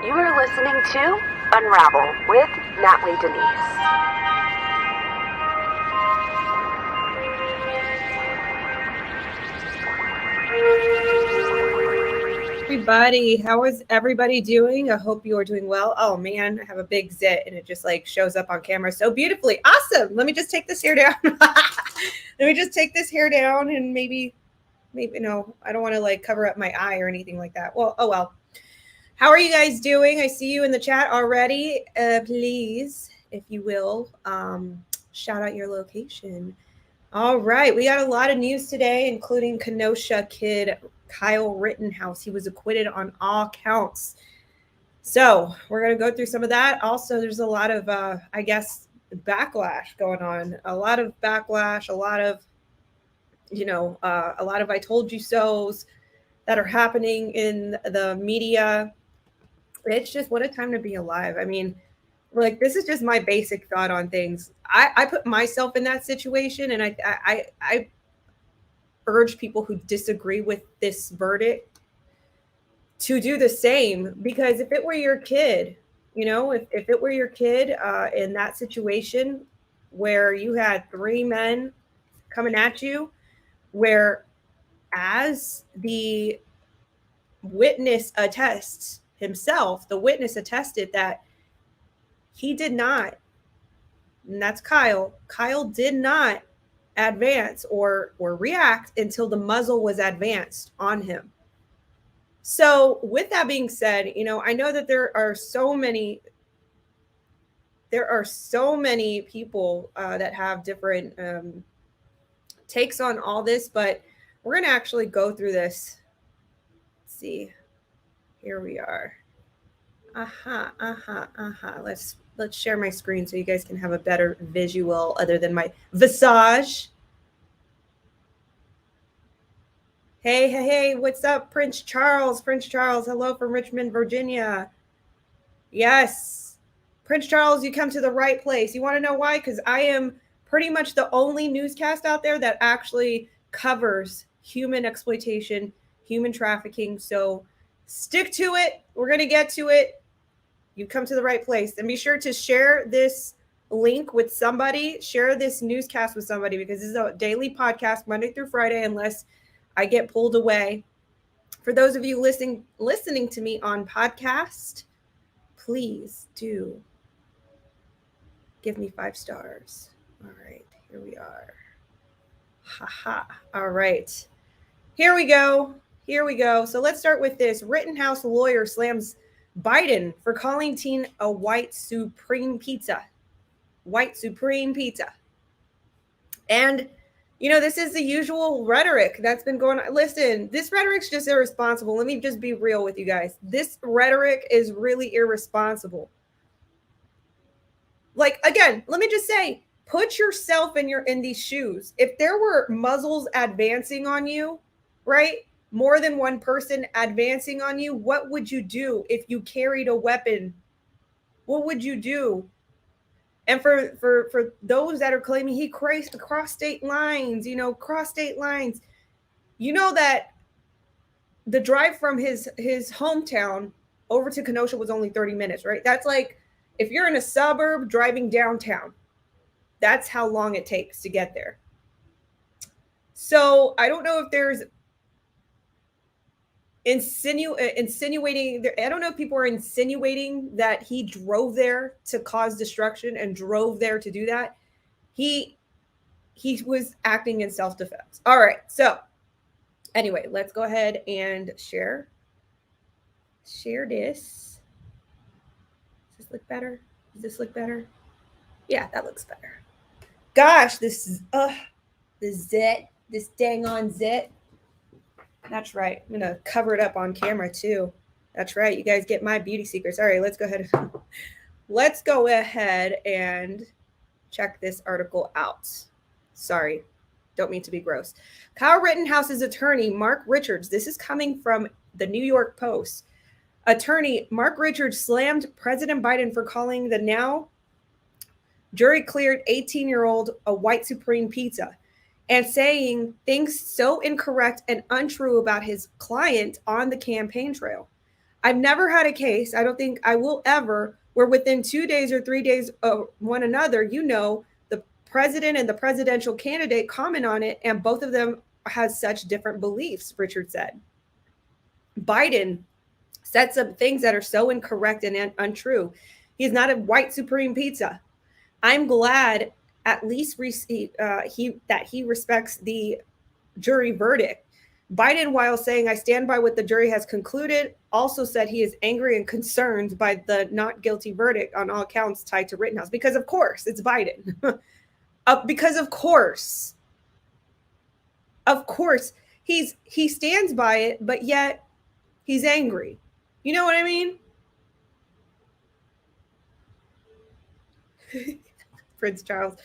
You are listening to Unravel with Natly Denise. Everybody, how is everybody doing? I hope you are doing well. Oh man, I have a big zit and it just like shows up on camera so beautifully. Awesome. Let me just take this hair down. And maybe no, I don't want to like cover up my eye or anything like that. Well, oh well. How are you guys doing? I see you in the chat already. Please, if you will, shout out your location. All right, we got a lot of news today, including Kenosha kid Kyle Rittenhouse. He was acquitted on all counts. So we're going to go through some of that. Also, there's a lot of, backlash going on. A lot of backlash, a lot of I told you so's that are happening in the media. It's just what a time to be alive. I mean, like, this is just my basic thought on things. I put myself in that situation, and I urge people who disagree with this verdict to do the same, because if it were your kid, if it were your kid in that situation where you had three men coming at you, where as the witness attests himself, the witness attested that he did not, and that's Kyle did not advance or react until the muzzle was advanced on him. So with that being said, I know that there are so many people that have different takes on all this, but we're going to actually go through this. Let's see. Here we are. Let's share my screen so you guys can have a better visual other than my visage. Hey, what's up, Prince Charles? Hello from Richmond, Virginia. Yes, Prince Charles, you come to the right place. You want to know why? Because I am pretty much the only newscast out there that actually covers human exploitation, human trafficking. So stick to it. We're going to get to it. You come to the right place. And be sure to share this link with somebody. Share this newscast with somebody, because this is a daily podcast, Monday through Friday, unless I get pulled away. For those of you listening to me on podcast, please do give me 5 stars. All right, here we are. All right, here we go. So let's start with this. Rittenhouse lawyer slams Biden for calling teen a white supreme pizza. And, this is the usual rhetoric that's been going on. Listen, this rhetoric's just irresponsible. Let me just be real with you guys. This rhetoric is really irresponsible. Like, again, let me just say, put yourself in these shoes. If there were muzzles advancing on you, right? More than one person advancing on you, what would you do if you carried a weapon? What would you do? And for those that are claiming he crossed state lines, that the drive from his hometown over to Kenosha was only 30 minutes, right? That's like if you're in a suburb driving downtown, that's how long it takes to get there. So I don't know if there's insinuating. I don't know if people are insinuating that he drove there to cause destruction and drove there to do that. He was acting in self-defense. All right. So anyway, let's go ahead and share this. Does this look better? Yeah, that looks better. Gosh, this is this dang on zit. That's right. I'm going to cover it up on camera too. That's right. You guys get my beauty secrets. All right, let's go ahead and check this article out. Sorry, don't mean to be gross. Kyle Rittenhouse's attorney, Mark Richards, this is coming from the New York Post. Attorney Mark Richards slammed President Biden for calling the now jury-cleared 18-year-old a white supreme pizza, and saying things so incorrect and untrue about his client on the campaign trail. I've never had a case, I don't think I will ever, where within 2 days or 3 days of one another, the president and the presidential candidate comment on it, and both of them has such different beliefs, Richard said. Biden said some things that are so incorrect and untrue. He's not a white supreme pizza. I'm glad at least he respects the jury verdict. Biden, while saying, I stand by what the jury has concluded, also said he is angry and concerned by the not guilty verdict on all counts tied to Rittenhouse. Because, of course, it's Biden. Because, of course, he stands by it, but yet he's angry. You know what I mean? Prince Charles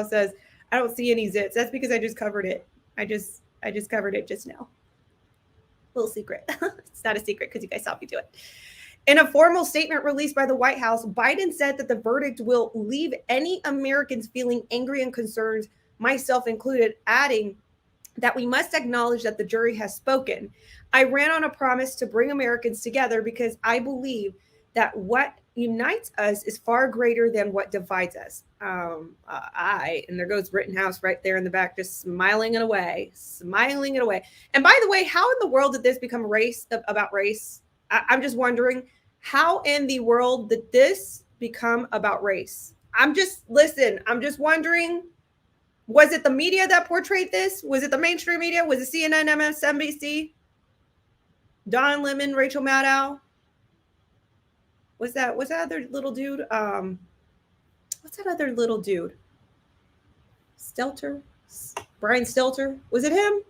says, I don't see any zits. That's because I just covered it. I just covered it just now. Little secret. It's not a secret because you guys saw me do it. In a formal statement released by the White House, Biden said that the verdict will leave any Americans feeling angry and concerned, myself included, adding that we must acknowledge that the jury has spoken. I ran on a promise to bring Americans together because I believe that what unites us is far greater than what divides us. And there goes Rittenhouse right there in the back, just smiling it away. And by the way, how in the world did this become about race? I'm just wondering, how in the world did this become about race? I'm just wondering, was it the media that portrayed this? Was it the mainstream media? Was it CNN, MSNBC? Don Lemon, Rachel Maddow? Was that other little dude? What's that other little dude? Brian Stelter? Was it him?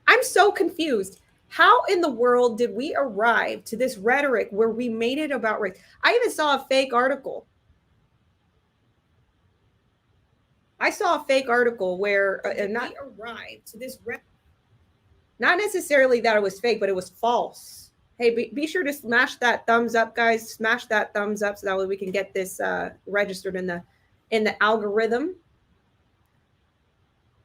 I'm so confused. How in the world did we arrive to this rhetoric where we made it about race? I even saw a fake article. Where not necessarily that it was fake, but it was false. Hey, be sure to smash that thumbs up, guys. Smash that thumbs up so that way we can get this registered in the algorithm.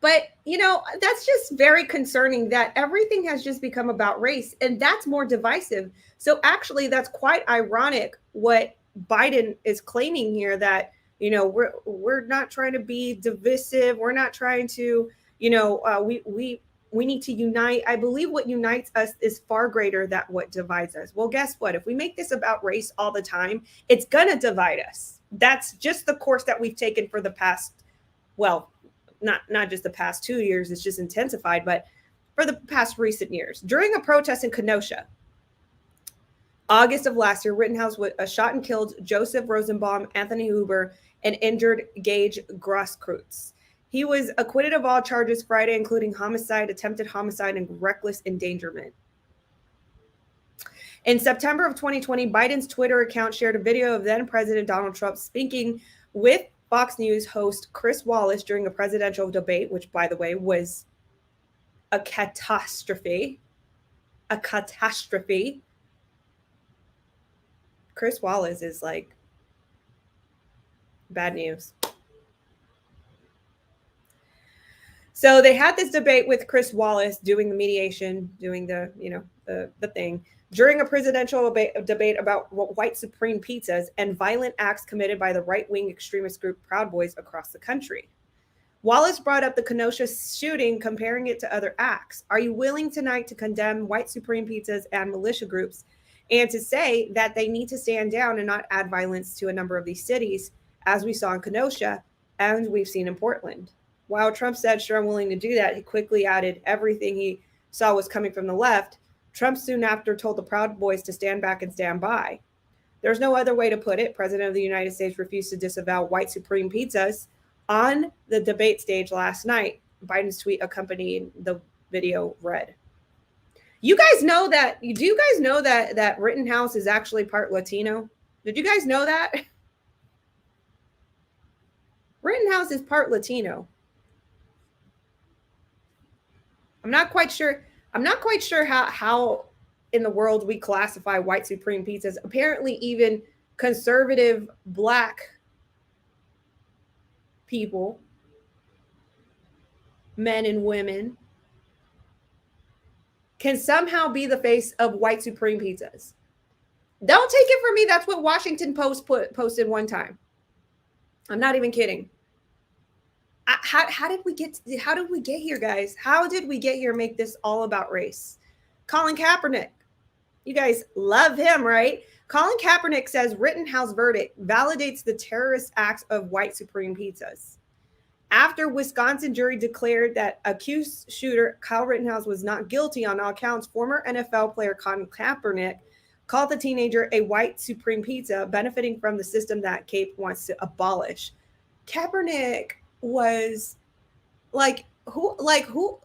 But, that's just very concerning that everything has just become about race, and that's more divisive. So actually, that's quite ironic what Biden is claiming here, that, we're not trying to be divisive. We're not trying to, we need to unite. I believe what unites us is far greater than what divides us. Well, guess what? If we make this about race all the time, it's going to divide us. That's just the course that we've taken for the past, well, not just the past 2 years, it's just intensified, but for the past recent years. During a protest in Kenosha, August of last year, Rittenhouse shot and killed Joseph Rosenbaum, Anthony Huber, and injured Gage Grosskreutz. He was acquitted of all charges Friday, including homicide, attempted homicide, and reckless endangerment. In September of 2020, Biden's Twitter account shared a video of then President Donald Trump speaking with Fox News host Chris Wallace during a presidential debate, which, by the way, was a catastrophe. Chris Wallace is like bad news. So they had this debate with Chris Wallace doing the mediation, doing the thing during a presidential debate about white supreme pizzas and violent acts committed by the right-wing extremist group Proud Boys across the country. Wallace brought up the Kenosha shooting, comparing it to other acts. Are you willing tonight to condemn white supreme pizzas and militia groups and to say that they need to stand down and not add violence to a number of these cities, as we saw in Kenosha and we've seen in Portland? While Trump said, sure, I'm willing to do that, he quickly added everything he saw was coming from the left. Trump soon after told the Proud Boys to stand back and stand by. There's no other way to put it. President of the United States refused to disavow white supreme pizzas on the debate stage last night. Biden's tweet accompanying the video read. Do you guys know that Rittenhouse is actually part Latino? Did you guys know that? Rittenhouse is part Latino. I'm not quite sure how in the world we classify white supreme pizzas. Apparently, even conservative Black people, men and women, can somehow be the face of white supreme pizzas. Don't take it from me. That's what Washington Post posted one time. I'm not even kidding. How did we get here, guys? How did we get here? Make this all about race? Colin Kaepernick. You guys love him, right? Colin Kaepernick says Rittenhouse verdict validates the terrorist acts of white supreme pizzas. After Wisconsin jury declared that accused shooter Kyle Rittenhouse was not guilty on all counts, former NFL player Colin Kaepernick called the teenager a white supreme pizza, benefiting from the system that 𝐓𝐫𝐿 wants to abolish. Kaepernick was like who?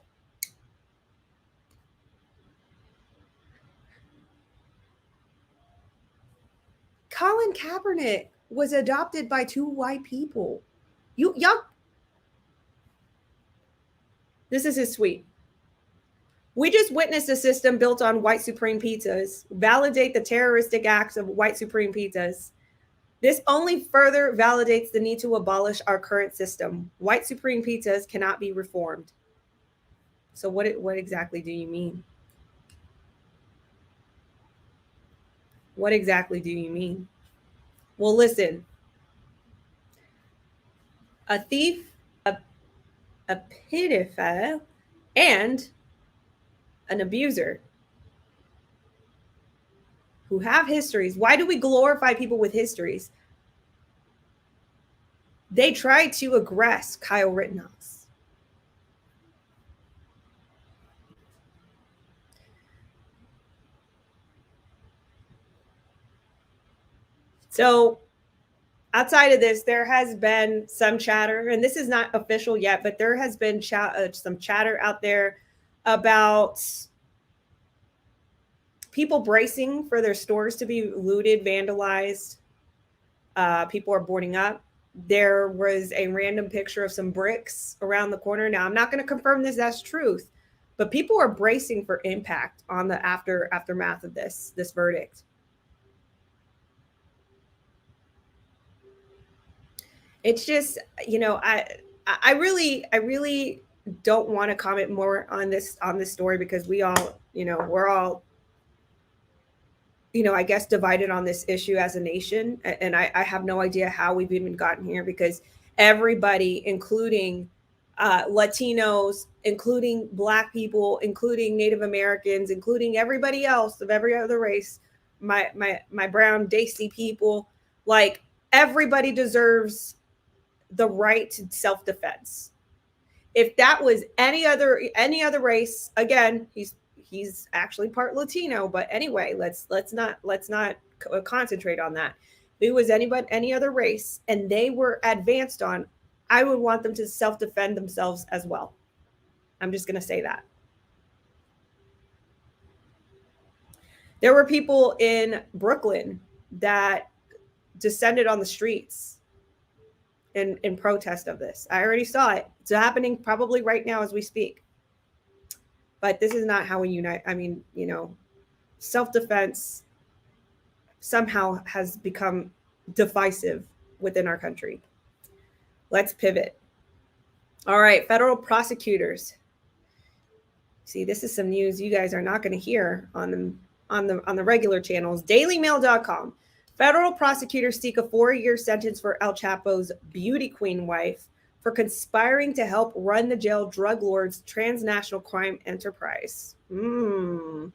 Colin Kaepernick was adopted by 2 white people. Y'all. This is his tweet. We just witnessed a system built on white supreme pizzas validate the terroristic acts of white supreme pizzas. This only further validates the need to abolish our current system. White supreme pizzas cannot be reformed. So what exactly do you mean? What exactly do you mean? Well, listen. A thief, a pedophile, and an abuser who have histories. Why do we glorify people with histories? They tried to aggress Kyle Rittenhouse. So outside of this, there has been some chatter, and this is not official yet, but there has been some chatter out there about people bracing for their stores to be looted, vandalized. People are boarding up. There was a random picture of some bricks around the corner. Now, I'm not going to confirm this as truth, but people are bracing for impact on the aftermath of this verdict. It's just, I really don't want to comment more on this story because we're all, I guess, divided on this issue as a nation. And I have no idea how we've even gotten here because everybody, including Latinos, including Black people, including Native Americans, including everybody else of every other race, my brown Desi people, like everybody deserves the right to self-defense. If that was any other race, again, he's actually part Latino, but anyway, let's not concentrate on that. If it was any other race and they were advanced on, I would want them to self-defend themselves as well. I'm just going to say that. There were people in Brooklyn that descended on the streets in protest of this. I already saw it. It's happening probably right now as we speak. But this is not how we unite. I mean, self-defense somehow has become divisive within our country. Let's pivot. All right, federal prosecutors. See, this is some news you guys are not going to hear on the regular channels. DailyMail.com. Federal prosecutors seek a 4-year sentence for El Chapo's beauty queen wife for conspiring to help run the jail drug lord's transnational crime enterprise. The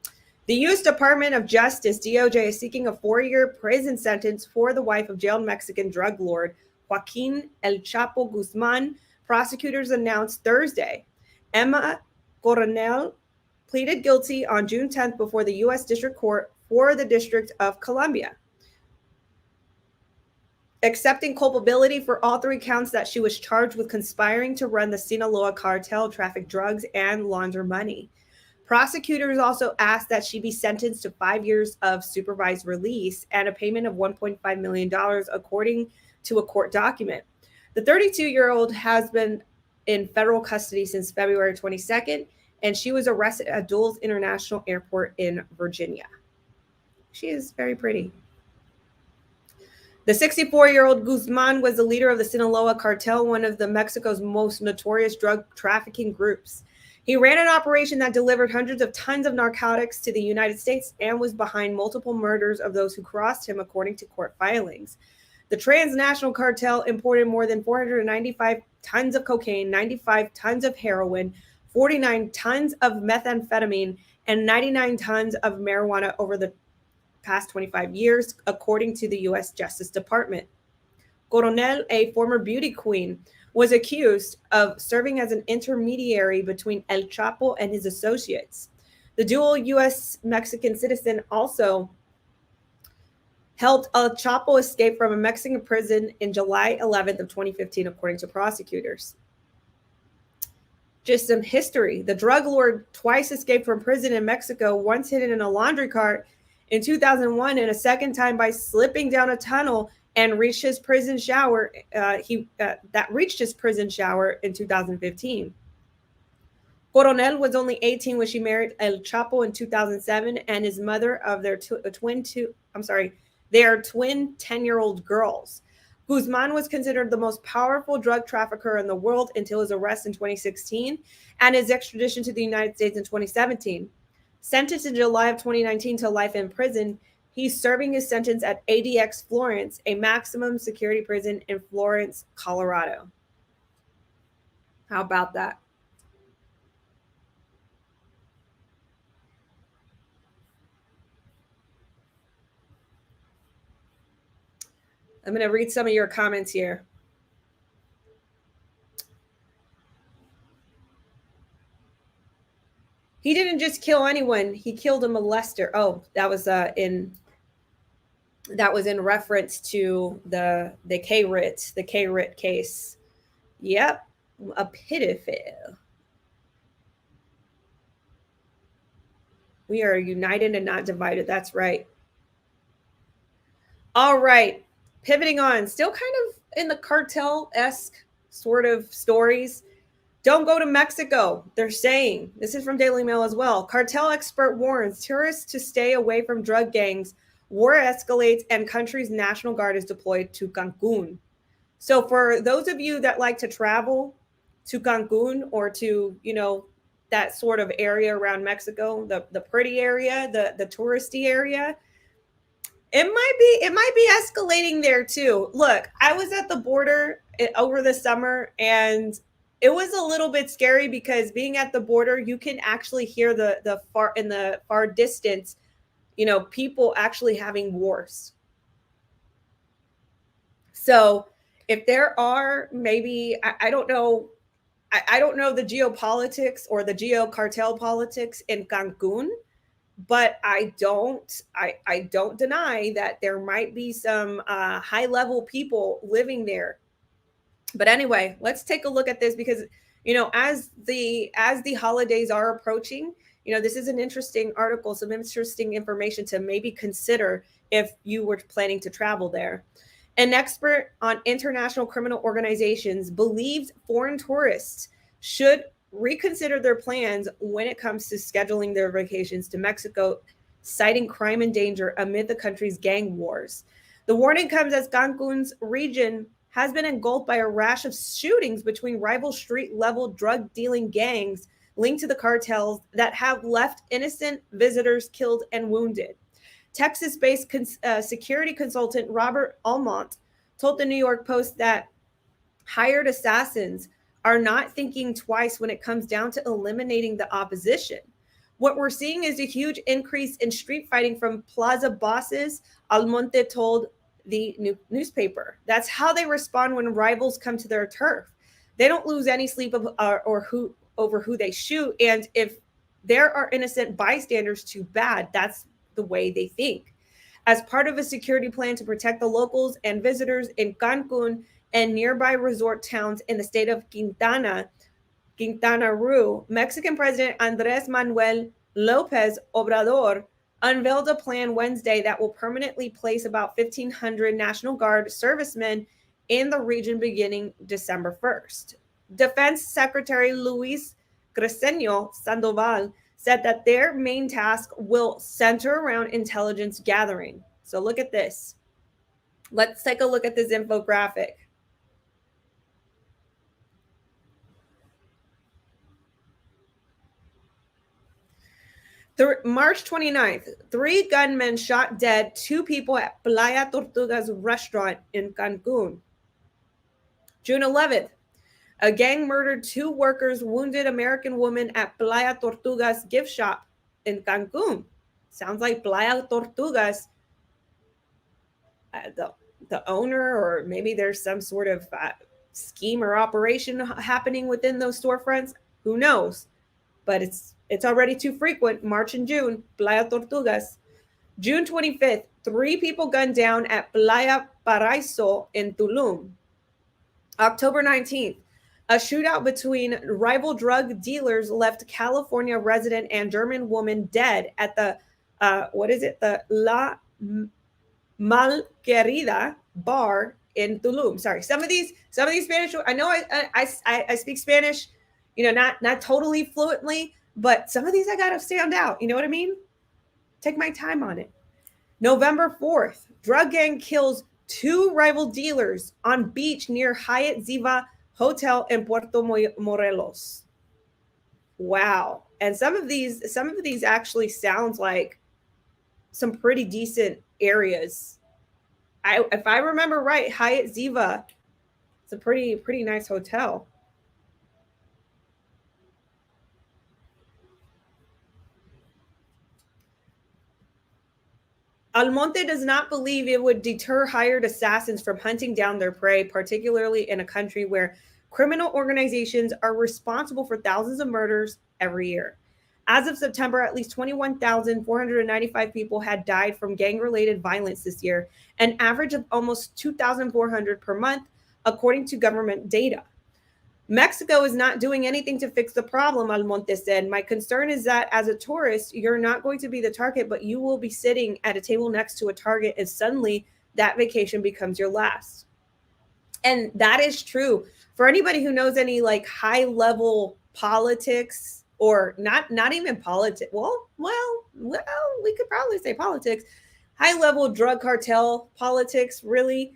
U.S. Department of Justice, DOJ, is seeking a 4-year prison sentence for the wife of jailed Mexican drug lord Joaquin El Chapo Guzman. Prosecutors announced Thursday. Emma Coronel pleaded guilty on June 10th before the U.S. District Court for the District of Columbia, accepting culpability for all 3 counts that she was charged with conspiring to run the Sinaloa cartel, traffic drugs, and launder money. Prosecutors also asked that she be sentenced to 5 years of supervised release and a payment of $1.5 million, according to a court document. The 32-year-old has been in federal custody since February 22nd, and she was arrested at Dulles International Airport in Virginia. She is very pretty. The 64-year-old Guzman was the leader of the Sinaloa cartel, one of Mexico's most notorious drug trafficking groups. He ran an operation that delivered hundreds of tons of narcotics to the United States and was behind multiple murders of those who crossed him, according to court filings. The transnational cartel imported more than 495 tons of cocaine, 95 tons of heroin, 49 tons of methamphetamine, and 99 tons of marijuana over the past 25 years, according to the U.S. Justice Department. Coronel, a former beauty queen, was accused of serving as an intermediary between El Chapo and his associates. The dual U.S.-Mexican citizen also helped El Chapo escape from a Mexican prison in July 11th of 2015, according to prosecutors. Just some history. The drug lord twice escaped from prison in Mexico, once hidden in a laundry cart in 2001, and a second time by slipping down a tunnel and reached his prison shower. That reached his prison shower in 2015. Coronel was only 18 when she married El Chapo in 2007, and his mother of their twin 10-year-old girls. Guzman was considered the most powerful drug trafficker in the world until his arrest in 2016 and his extradition to the United States in 2017. Sentenced in July of 2019 to life in prison, he's serving his sentence at ADX Florence, a maximum security prison in Florence, Colorado. How about that? I'm going to read some of your comments here. He didn't just kill anyone. He killed a molester. Oh, that was in reference to the 𝐓𝐫𝐿 case. Yep, a pedophile. We are united and not divided. That's right. All right. Pivoting on, still kind of in the cartel-esque sort of stories. Don't go to Mexico, they're saying. This is from Daily Mail as well. Cartel expert warns tourists to stay away from drug gangs. War escalates and country's National Guard is deployed to Cancun. So for those of you that like to travel to Cancun or to, that sort of area around Mexico, the pretty area, the touristy area, it might be escalating there too. Look, I was at the border over the summer, and it was a little bit scary because being at the border, you can actually hear the far distance, people actually having wars. So if there are maybe, I don't know, I don't know the geopolitics or the geo-cartel politics in Cancun, but I don't deny that there might be some high-level people living there. But anyway, let's take a look at this because, as the holidays are approaching, this is an interesting article, some interesting information to maybe consider if you were planning to travel there. An expert on international criminal organizations believes foreign tourists should reconsider their plans when it comes to scheduling their vacations to Mexico, citing crime and danger amid the country's gang wars. The warning comes as Cancun's region has been engulfed by a rash of shootings between rival street-level drug-dealing gangs linked to the cartels that have left innocent visitors killed and wounded. Texas-based security consultant Robert Almont told the New York Post that hired assassins are not thinking twice when it comes down to eliminating the opposition. What we're seeing is a huge increase in street fighting from plaza bosses, Almonte told the newspaper. That's how they respond when rivals come to their turf. They don't lose any sleep over who they shoot. And if there are innocent bystanders, too bad. That's the way they think. As part of a security plan to protect the locals and visitors in Cancun and nearby resort towns in the state of Quintana Roo, Mexican President Andrés Manuel López Obrador unveiled a plan Wednesday that will permanently place about 1,500 National Guard servicemen in the region beginning December 1st. Defense Secretary Luis Crescencio Sandoval said that their main task will center around intelligence gathering. So look at this. Let's take a look at this infographic. March 29th, 3 gunmen shot dead 2 people at Playa Tortugas restaurant in Cancun. June 11th, a gang murdered 2 workers, wounded American woman at Playa Tortugas gift shop in Cancun. Sounds like Playa Tortugas, the owner, or maybe there's some sort of scheme or operation happening within those storefronts. Who knows? But it's already too frequent. March and June, Playa Tortugas. June 25th, 3 people gunned down at Playa Paraíso in Tulum. October 19th, a shootout between rival drug dealers left California resident and German woman dead at the the La Malquerida bar in Tulum. Sorry, some of these Spanish. I know I speak Spanish, not totally fluently, but some of these I gotta stand out. You know what I mean? Take my time on it. November 4th, drug gang kills 2 rival dealers on beach near 𝐷𝐾𝐿𝐲 Hotel in Puerto Morelos. Wow. And some of these actually sounds like some pretty decent areas. If I remember right, 𝐷𝐾𝐿𝲂, it's a pretty nice hotel. Almonte does not believe it would deter hired assassins from hunting down their prey, particularly in a country where criminal organizations are responsible for thousands of murders every year. As of September, at least 21,495 people had died from gang-related violence this year, an average of almost 2,400 per month, according to government data. Mexico is not doing anything to fix the problem, Almonte said. My concern is that as a tourist, you're not going to be the target, but you will be sitting at a table next to a target, and suddenly that vacation becomes your last. And that is true. For anybody who knows any like high level politics, or not even politics, well, we could probably say politics, high level drug cartel politics, really.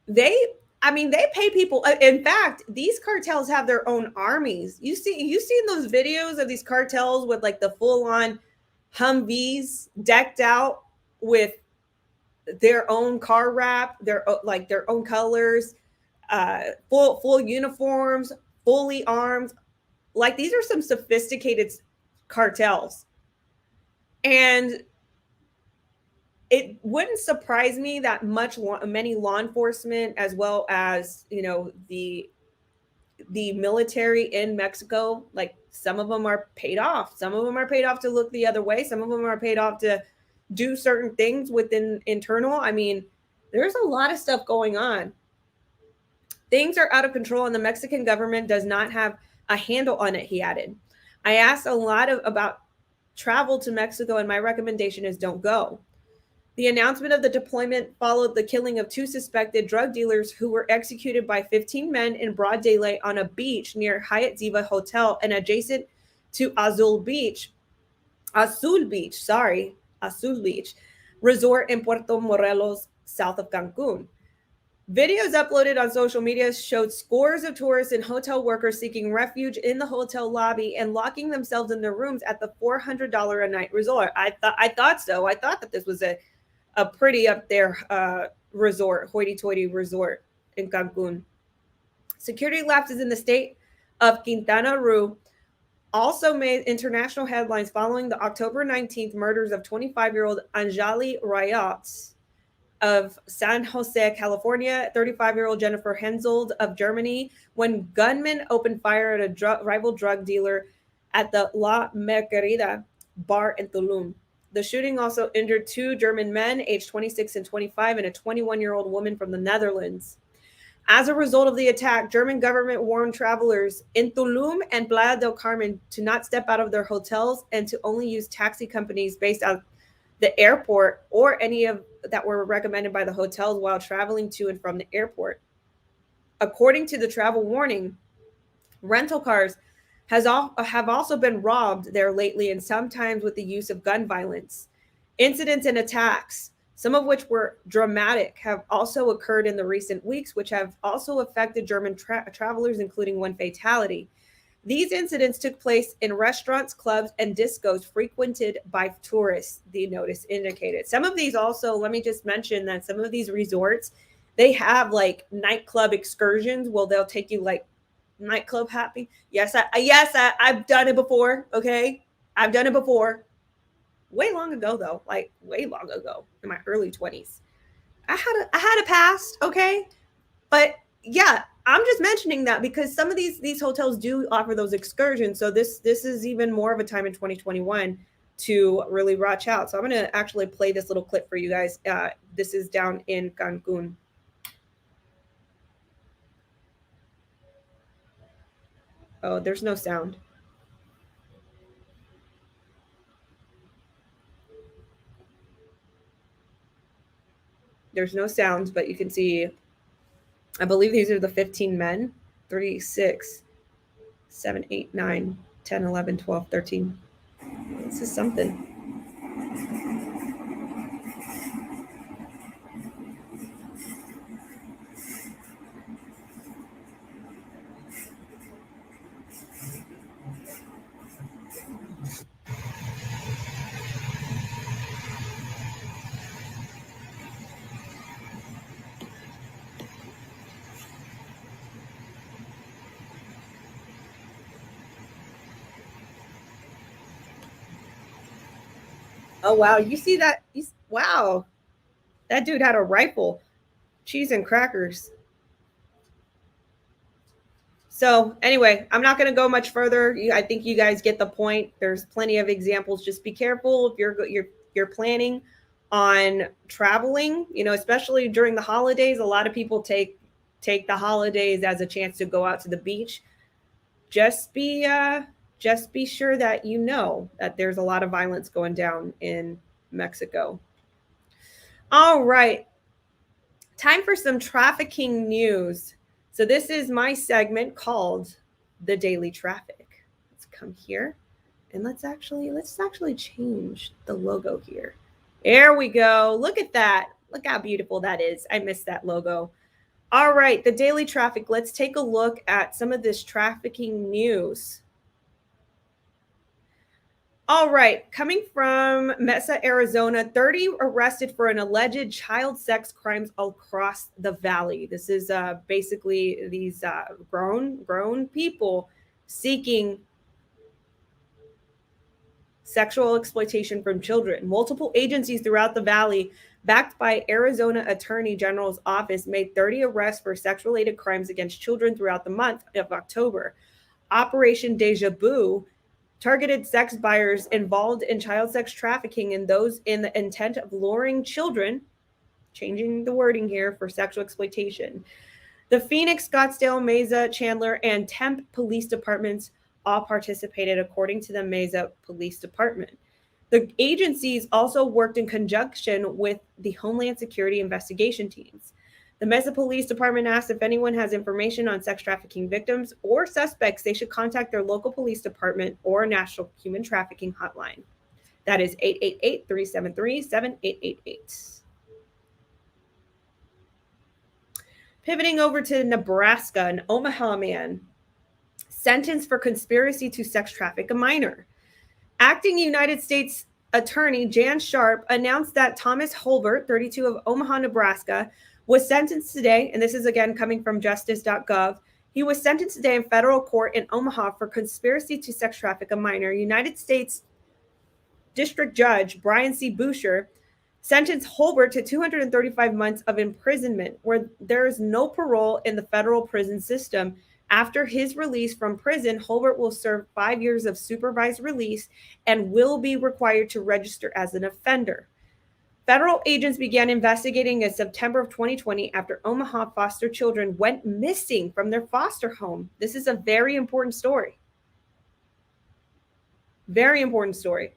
They pay people. In fact, these cartels have their own armies. You've seen those videos of these cartels with like the full-on Humvees decked out with their own car wrap, their own colors, full uniforms, fully armed. Like, these are some sophisticated cartels. And it wouldn't surprise me that many law enforcement, as well as, the military in Mexico, like some of them are paid off. Some of them are paid off to look the other way. Some of them are paid off to do certain things within internal. I mean, there's a lot of stuff going on. Things are out of control and the Mexican government does not have a handle on it, he added. I asked a lot about travel to Mexico, and my recommendation is don't go. The announcement of the deployment followed the killing of 2 suspected drug dealers who were executed by 15 men in broad daylight on a beach near 𝐷𝐾𝐿𝲂 Hotel and adjacent to Azul Beach Resort in Puerto Morelos, south of Cancun. Videos uploaded on social media showed scores of tourists and hotel workers seeking refuge in the hotel lobby and locking themselves in their rooms at the $400 a night resort. I thought so. I thought that this was a pretty up there resort, hoity-toity resort in Cancun. Security lapses in the state of Quintana Roo also made international headlines following the October 19th murders of 25-year-old Anjali Rayot of San Jose, California, 35-year-old Jennifer Hensoldt of Germany, when gunmen opened fire at a rival drug dealer at the La Malquerida bar in Tulum. The shooting also injured 2 German men, aged 26 and 25, and a 21-year-old woman from the Netherlands. As a result of the attack, German government warned travelers in Tulum and Playa del Carmen to not step out of their hotels and to only use taxi companies based out the airport or any of that were recommended by the hotels while traveling to and from the airport. According to the travel warning, rental cars have also been robbed there lately, and sometimes with the use of gun violence. Incidents and attacks, some of which were dramatic, have also occurred in the recent weeks, which have also affected German travelers, including one fatality. These incidents took place in restaurants, clubs, and discos frequented by tourists, the notice indicated. Some of these also, let me just mention that some of these resorts, they have like nightclub excursions. Well, they'll take you like nightclub happy. I've done it before. Okay. I've done it before. Way long ago though, like way long ago in my early 20s. I had a past. Okay. But yeah, I'm just mentioning that because some of these hotels do offer those excursions. So this is even more of a time in 2021 to really watch out. So I'm going to actually play this little clip for you guys. This is down in Cancun. Oh, there's no sound. There's no sounds, but you can see, I believe these are the 15 men. 3, 6, 7, 8, 9, 10, 11, 12, 13. This is something. Oh, wow. You see that? Wow. That dude had a rifle. Cheese and crackers. So anyway, I'm not going to go much further. I think you guys get the point. There's plenty of examples. Just be careful if you're planning on traveling, especially during the holidays. A lot of people take the holidays as a chance to go out to the beach. Just be sure that you know that there's a lot of violence going down in Mexico. All right. Time for some trafficking news. So this is my segment called the Daily TrafficK. Let's come here and let's actually change the logo here. There we go. Look at that. Look how beautiful that is. I missed that logo. All right, the Daily TrafficK. Let's take a look at some of this trafficking news. All right, coming from Mesa, Arizona, 30 arrested for an alleged child sex crimes across the valley. This is basically these grown people seeking sexual exploitation from children. Multiple agencies throughout the valley, backed by Arizona Attorney General's office, made 30 arrests for sex-related crimes against children throughout the month of October. Operation Deja Vu targeted sex buyers involved in child sex trafficking and those in the intent of luring children, changing the wording here, for sexual exploitation. The Phoenix, Scottsdale, Mesa, Chandler, and Tempe police departments all participated, according to the Mesa Police Department. The agencies also worked in conjunction with the Homeland Security investigation teams. The Mesa Police Department asked if anyone has information on sex trafficking victims or suspects, they should contact their local police department or National Human Trafficking Hotline. That is 888-373-7888. Pivoting over to Nebraska, an Omaha man sentenced for conspiracy to sex traffic a minor. Acting United States Attorney Jan Sharp announced that Thomas Holbert, 32, of Omaha, Nebraska, was sentenced today, and this is again coming from justice.gov. He was sentenced today in federal court in Omaha for conspiracy to sex traffic a minor. United States District Judge Brian C. Boucher sentenced Holbert to 235 months of imprisonment, where there is no parole in the federal prison system. After his release from prison, Holbert will serve 5 years of supervised release and will be required to register as an offender. Federal agents began investigating in September of 2020 after Omaha foster children went missing from their foster home. This is a very important story. Very important story.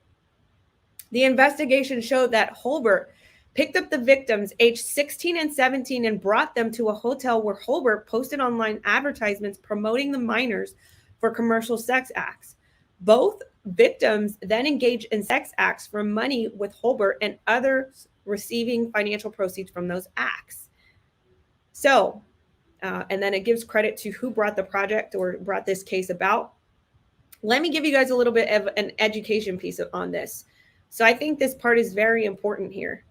The investigation showed that Holbert picked up the victims aged 16 and 17 and brought them to a hotel where Holbert posted online advertisements promoting the minors for commercial sex acts. Both victims then engaged in sex acts for money, with Holbert and others receiving financial proceeds from those acts. So, and then it gives credit to who brought the project or brought this case about. Let me give you guys a little bit of an education piece on this. So I think this part is very important here.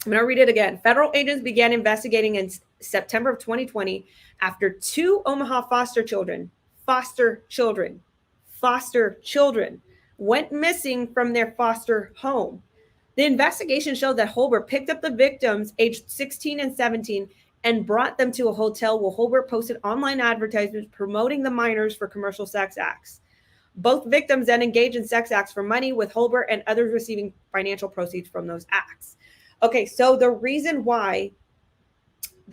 I'm going to read it again. Federal agents began investigating in September of 2020 after 2 Omaha foster children went missing from their foster home. The investigation showed that 𝘱𝑗℅ picked up the victims aged 16 and 17 and brought them to a hotel where 𝘱𝑗℅ posted online advertisements promoting the minors for commercial sex acts. Both victims then engaged in sex acts for money, with 𝘱𝑗℅ and others receiving financial proceeds from those acts. Okay, so the reason why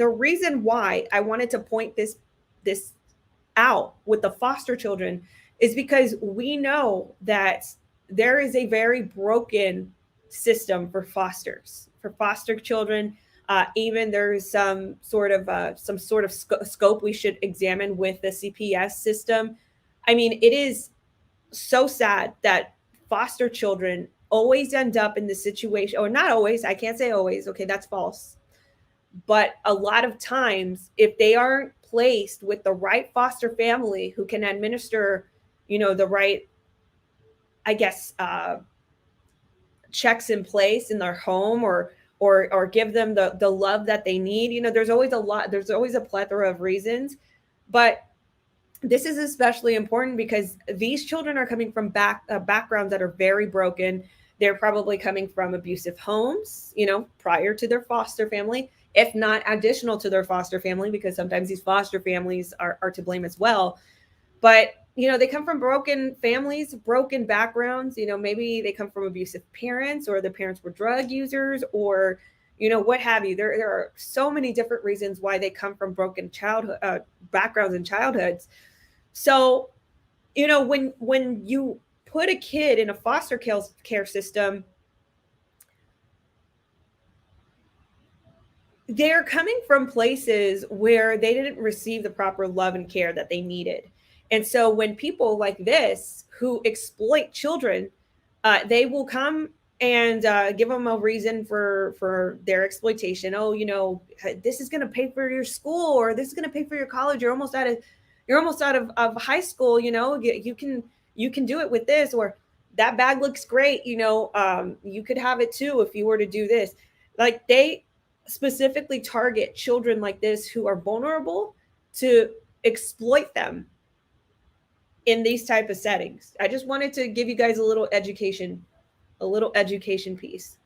I wanted to point this out with the foster children is because we know that there is a very broken system for foster children. Even there's some sort of scope we should examine with the CPS system. I mean, it is so sad that foster children always end up in the situation, or not always, I can't say always, okay, that's false. But a lot of times, if they aren't placed with the right foster family who can administer, the right, I guess, checks in place in their home, or give them the love that they need. There's always a plethora of reasons, but this is especially important because these children are coming from backgrounds that are very broken. They're probably coming from abusive homes, prior to their foster family, if not additional to their foster family, because sometimes these foster families are to blame as well. But, they come from broken families, broken backgrounds. Maybe they come from abusive parents, or the parents were drug users, or, what have you. There are so many different reasons why they come from broken childhood backgrounds and childhoods. So, when you put a kid in a foster care system, they're coming from places where they didn't receive the proper love and care that they needed. And so when people like this who exploit children, they will come and give them a reason for their exploitation. Oh, this is going to pay for your school, or this is going to pay for your college. You're almost out of high school. You can do it with this, or that bag looks great. You could have it too if you were to do this. Like, they specifically target children like this who are vulnerable to exploit them in these type of settings. I just wanted to give you guys a little education piece.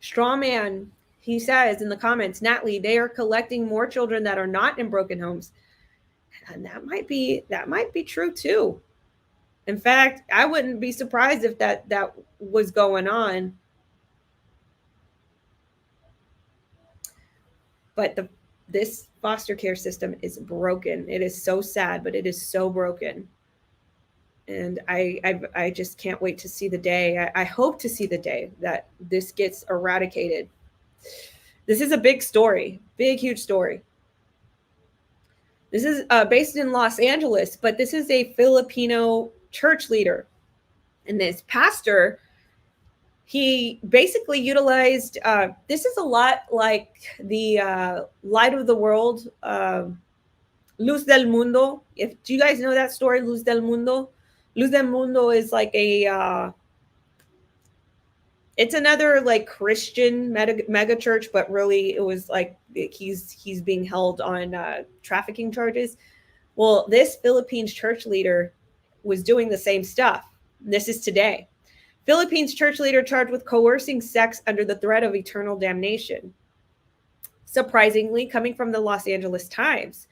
Strawman, he says in the comments, Natly, they are collecting more children that are not in broken homes. And that might be true too. In fact, I wouldn't be surprised if that was going on. But this foster care system is broken. It is so sad, but it is so broken. And I just can't wait to see the day. I hope to see the day that this gets eradicated. This is a big story, big, huge story. This is based in Los Angeles, but this is a Filipino church leader. And this pastor, he basically utilized, this is a lot like the Light of the World, Luz del Mundo. Do you guys know that story, Luz del Mundo? Luz del Mundo is like it's another like Christian mega church, but really it was like he's being held on trafficking charges. Well, this Philippines church leader was doing the same stuff. This is today. Philippines church leader charged with coercing sex under the threat of eternal damnation. Surprisingly, coming from the Los Angeles Times,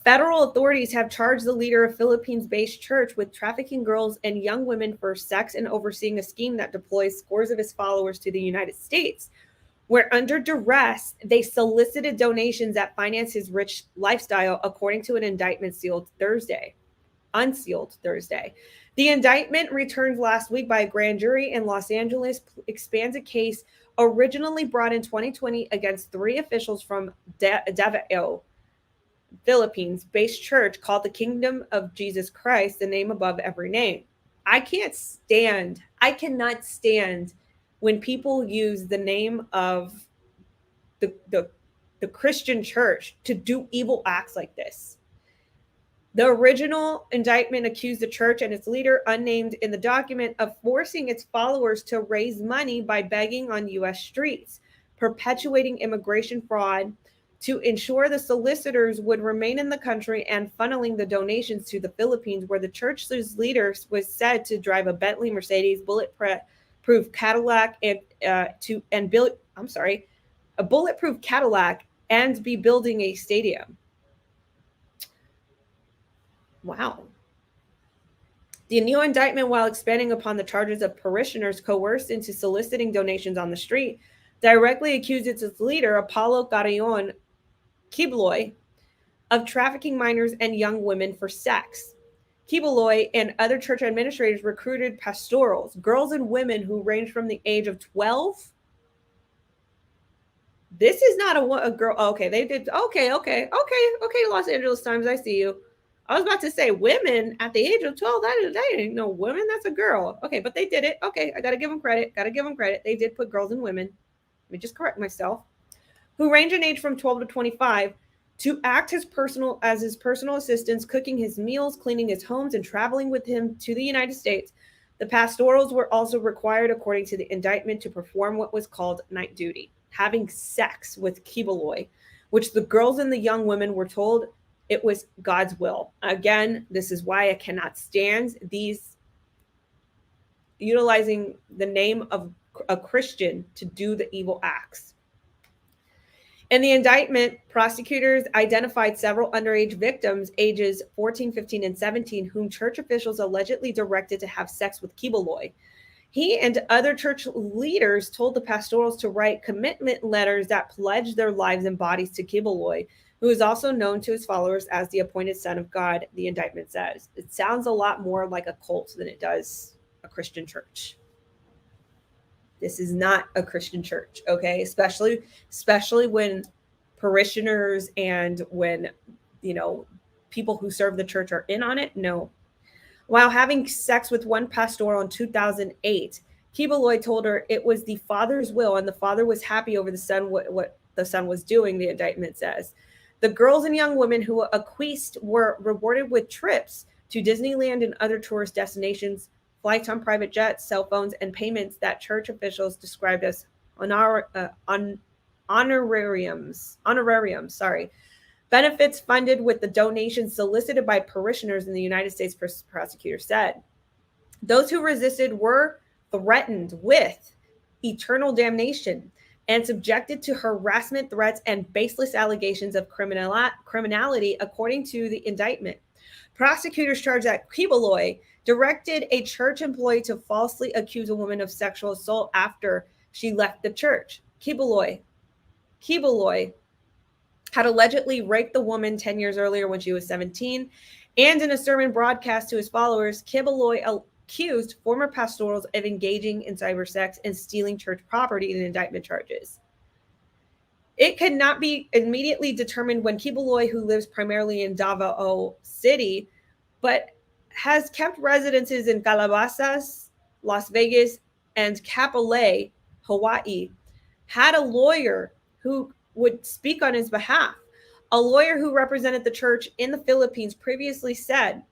federal authorities have charged the leader of Philippines-based church with trafficking girls and young women for sex and overseeing a scheme that deploys scores of his followers to the United States, where under duress, they solicited donations that finance his rich lifestyle, according to an indictment unsealed Thursday. The indictment, returned last week by a grand jury in Los Angeles, expands a case originally brought in 2020 against 3 officials from Davao, Philippines-based church called the Kingdom of Jesus Christ, the name above every name. I cannot stand when people use the name of the Christian church to do evil acts like this. The original indictment accused the church and its leader, unnamed in the document, of forcing its followers to raise money by begging on U.S. streets, perpetuating immigration fraud to ensure the solicitors would remain in the country, and funneling the donations to the Philippines, where the church's leader was said to drive a Bentley, Mercedes, bulletproof Cadillac, a bulletproof Cadillac, and be building a stadium. Wow. The new indictment, while expanding upon the charges of parishioners coerced into soliciting donations on the street, directly accused its leader, Apollo Carrion 𝐒𝐫𝐿𝐲, of trafficking minors and young women for sex. 𝐒𝐫𝐿𝐲 and other church administrators recruited pastorals, girls and women who ranged from the age of 12. This is not a girl. Okay, they did. Okay, Los Angeles Times, I see you. I was about to say women at the age of 12. That ain't no women. That's a girl. Okay, but they did it. Okay, I got to give them credit. They did put girls and women. Let me just correct myself. Who range in age from 12 to 25 to act as his personal assistants, cooking his meals, cleaning his homes, and traveling with him to the United States. The pastorals were also required, according to the indictment, to perform what was called night duty, having sex with 𝐒𝐫𝐿𝐲, which the girls and the young women were told it was God's will. Again, this is why I cannot stand these utilizing the name of a Christian to do the evil acts. In the indictment, prosecutors identified several underage victims, ages 14, 15, and 17, whom church officials allegedly directed to have sex with 𝐒𝐫𝐿𝐲. He and other church leaders told the pastorals to write commitment letters that pledged their lives and bodies to 𝐒𝐫𝐿𝐲, who is also known to his followers as the appointed son of God, the indictment says. It sounds a lot more like a cult than it does a Christian church. This is not a Christian church, okay? Especially when parishioners and when, people who serve the church are in on it. No. While having sex with one pastoral in 2008, 𝐒𝐫𝐿𝐲 told her it was the father's will, and the father was happy over the son, what the son was doing, the indictment says. The girls and young women who acquiesced were rewarded with trips to Disneyland and other tourist destinations, flights on private jets, cell phones, and payments that church officials described as honorariums. Benefits funded with the donations solicited by parishioners in the United States, prosecutor said. Those who resisted were threatened with eternal damnation and subjected to harassment, threats, and baseless allegations of criminality, according to the indictment. Prosecutors charged that 𝐒𝐫𝐿𝐲 directed a church employee to falsely accuse a woman of sexual assault after she left the church. 𝐒𝐫𝐿𝐲 had allegedly raped the woman 10 years earlier when she was 17, and in a sermon broadcast to his followers, 𝐒𝐫𝐿𝐲 accused former pastorals of engaging in cyber sex and stealing church property in indictment charges. It could not be immediately determined when 𝐒𝐫𝐿𝐲, who lives primarily in Davao City, but has kept residences in Calabasas, Las Vegas, and Kapolei, Hawaii, had a lawyer who would speak on his behalf. A lawyer who represented the church in the Philippines previously said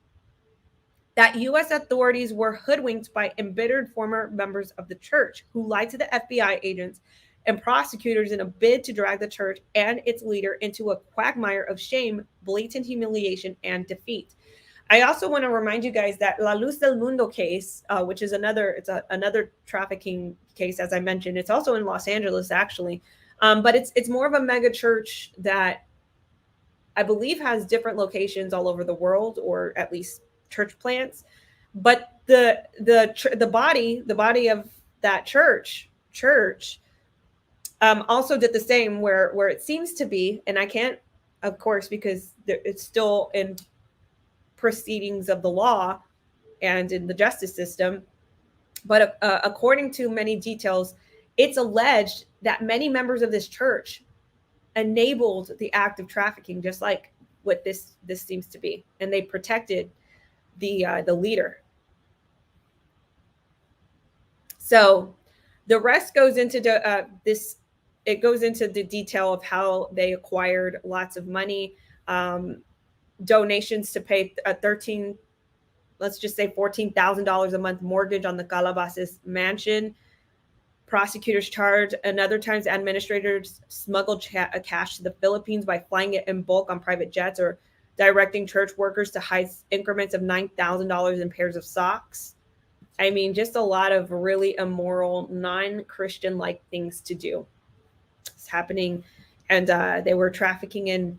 that U.S. authorities were hoodwinked by embittered former members of the church who lied to the FBI agents and prosecutors in a bid to drag the church and its leader into a quagmire of shame, blatant humiliation, and defeat. I also want to remind you guys that La Luz del Mundo case, which is another trafficking case, as I mentioned. It's also in Los Angeles, actually. But it's more of a mega church that I believe has different locations all over the world, or at least church plants. But the body of that church also did the same, where it seems to be, and I can't, of course, because it's still in proceedings of the law and in the justice system. But according to many details, it's alleged that many members of this church enabled the act of trafficking, just like what this seems to be, and they protected the leader. So the rest goes into this. It goes into the detail of how they acquired lots of money. donations to pay a let's just say $14,000 a month mortgage on the Calabasas mansion. Prosecutors charge, and other times administrators smuggled cash to the Philippines by flying it in bulk on private jets or directing church workers to hide increments of $9,000 in pairs of socks. I mean, just a lot of really immoral, non-Christian-like things to do. It's happening, and they were trafficking in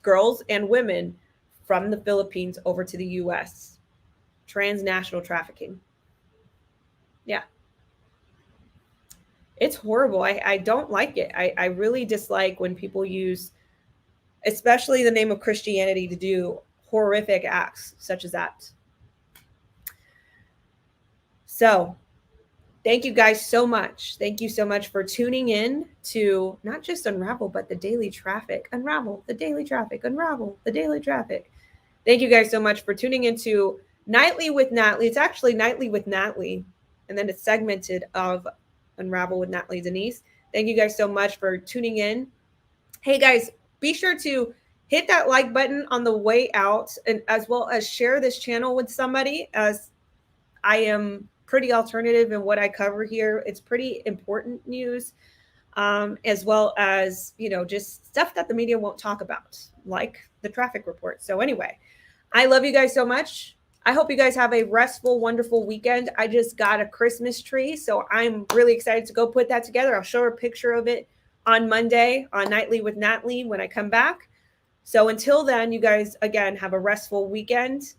girls and women from the Philippines over to the U.S. Transnational trafficking. Yeah. It's horrible. I don't like it. I really dislike when people use, especially the name of Christianity, to do horrific acts such as that. So thank you guys so much. Thank you so much for tuning in to not just Unravel, but the Daily TrafficK. Unravel, the Daily TrafficK. Unravel, the Daily TrafficK. Thank you guys so much for tuning into Nightly with Natly. It's actually Nightly with Natly, and then it's segmented of Unravel with Natly Denise. Thank you guys so much for tuning in. Hey guys, be sure to hit that like button on the way out, and as well as share this channel with somebody, as I am pretty alternative in what I cover here. It's pretty important news, as well as, you know, just stuff that the media won't talk about, like the traffic report. So anyway, I love you guys so much. I hope you guys have a restful, wonderful weekend. I just got a Christmas tree, so I'm really excited to go put that together. I'll show her a picture of it on Monday on Nightly with Natly when I come back. So until then, you guys, again, have a restful weekend.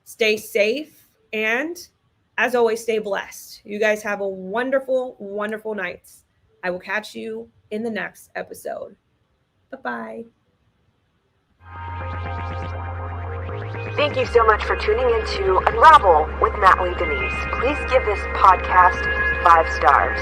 Stay safe, and as always, stay blessed. You guys have a wonderful, wonderful night. I will catch you in the next episode. Bye-bye. Thank you so much for tuning in to Unravel with Natly Denise. Please give this podcast 5 stars.